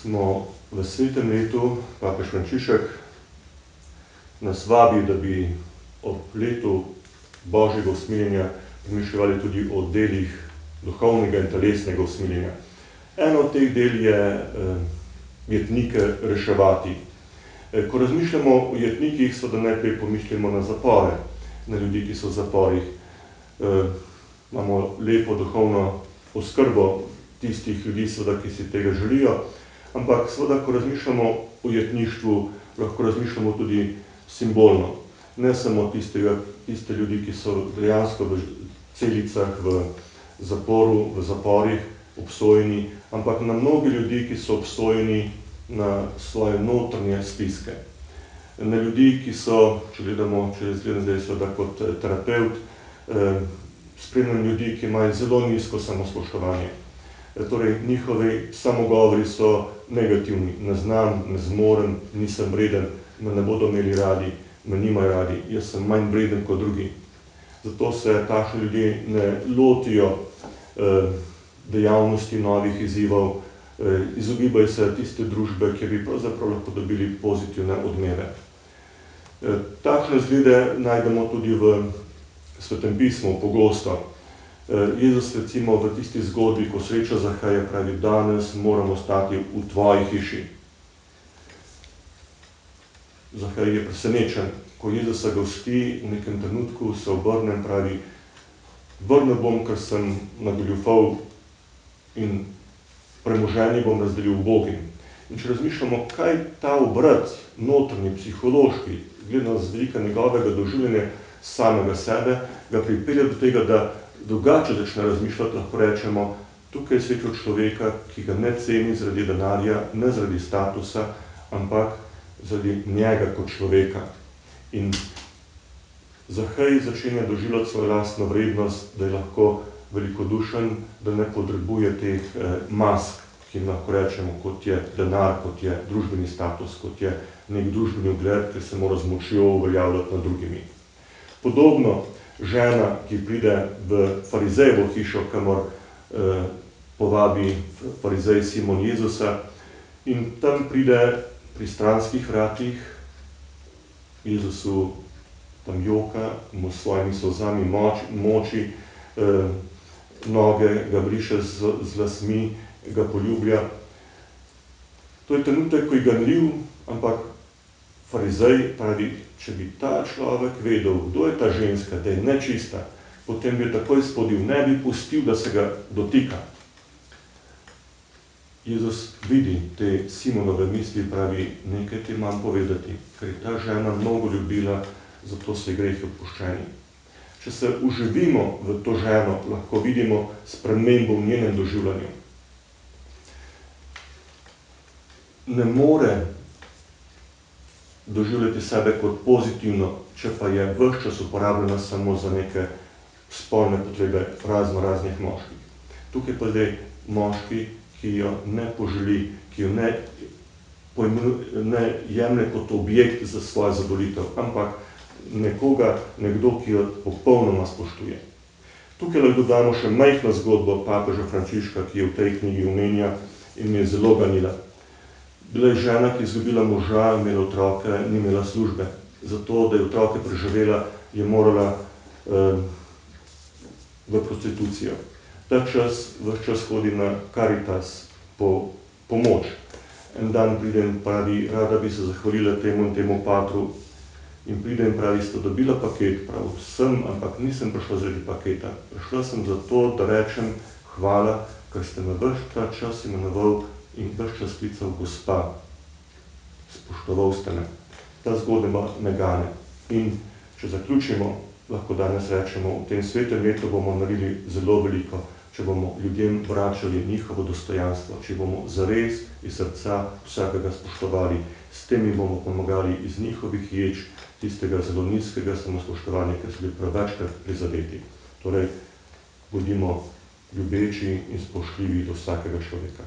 smo v svetem letu, papež Frančišek nas vabi, da bi ob letu Božjega usmiljenja razmišljali tudi o delih duhovnega in telesnega usmiljenja. Eno od teh del je jetnike reševati. Ko razmišljamo o jetnikih, seveda najprej pomišljamo na zapore, na ljudi, ki so v zaporih. Imamo lepo duhovno oskrbo tistih ljudi, seveda, ki si tega želijo, ampak seveda, ko razmišljamo o jetništvu, lahko razmišljamo tudi simbolno. Ne samo tiste ljudi, ki so dejansko v celicah, v zaporu, v zaporih, obsojeni, ampak na mnogi ljudi, ki so obsojeni na svoje notranje stiske. Na ljudi, ki so, če gledam zdaj seveda kot terapevt, spremljam ljudi, ki imajo zelo nizko samospoštovanje. Torej, njihovi samogovori so negativni. Ne znam, ne zmorem, nisem vreden, me ne bodo imeli radi, me nimajo radi, jaz sem manj vreden kot drugi. Zato se takšni ljudje ne lotijo dejavnosti novih izzivov, izogibajo se tiste družbe, kjer bi pravzaprav lahko dobili pozitivne odmeve. Takšne zglede najdemo tudi v Svetem pismu pogosto. Jezus recimo v tisti zgodbi, ko sreča Zaheja, pravi: danes moramo stati v tvoji hiši. Zahej je presenečen. Ko Jezusa gosti, v nekem trenutku se obrne in pravi: vrnil bom, ker sem nagoljufal, in premoženje bom razdelil ubogim. In če razmišljamo, kaj ta obrat, notranji, psihološki, gledano z vidika njegovega doživljanja samega sebe, ga pripelje do tega, da drugače začne razmišljati, lahko rečemo, tukaj je srečal človeka, ki ga ne ceni zaradi denarja, ne zaradi statusa, ampak zaradi njega kot človeka. In Zahej začenja doživljati svojo lastno vrednost, da je lahko velikodušen, da ne potrebuje teh mask, ki lahko rečemo, kot je denar, kot je družbeni status, kot je nek družbeni ugled, ki se mora z močjo uveljavljati nad drugimi. Podobno žena, ki pride v farizejevo hišo, kamor povabi farizej Simon Jezusa, in tam pride pri stranskih vratih, Jezusu tam joka, mu s svojimi solzami moči noge, ga briše z lasmi, ga poljublja. To je trenutek, ko je ganljiv, ampak farizej pravi, če bi ta človek vedel, kdo je ta ženska, da je nečista, potem bi jo takoj spodil, ne bi pustil, da se ga dotika. Jezus vidi te Simonove misli in pravi: nekaj ti imam povedati, ker je ta žena mnogo ljubila, zato so ji grehi odpuščeni. Če se uživimo v to ženo, lahko vidimo spremembo v njenem doživljanju. Ne more doživljati sebe kot pozitivno, če pa je ves čas uporabljena samo za neke spolne potrebe raznih moških. Tukaj pa zdaj moški, ki jo ne poželi, ki jo ne jemlje kot objekt za svojo zadovoljitev, ampak nekdo, ki jo popolnoma spoštuje. Tukaj lahko dodamo še majhno zgodbo papeža Frančiška, ki je v tej knjigi omenja in mi je zelo ganila. Bila je žena, ki je izgubila moža, imela otroke, ni imela službe. Zato, da je otroke preživela, je morala v prostitucijo. Ves čas hodi na Karitas po pomoč. En dan pride in pravi: rada bi se zahvalila temu in temu patru. In pride in pravi: ste dobila paket? Prav, sem, ampak nisem prišla zaradi paketa. Prišla sem zato, da rečem hvala, ker ste me ves ta čas imenoval in ves čas klical gospa. Spoštoval ste me. Ta zgodba me gane. In če zaključimo, lahko danes rečemo, v tem svetem letu bomo naredili zelo veliko, če bomo ljudem vračali njihovo dostojanstvo, če bomo zares iz srca vsakega spoštovali. S tem jim bomo pomagali iz njihovih ječ, tistega zelo nizkega samospoštovanja, ker so bili prevečkrat prizadeti. Torej, bodimo ljubeči in spoštljivi do vsakega človeka.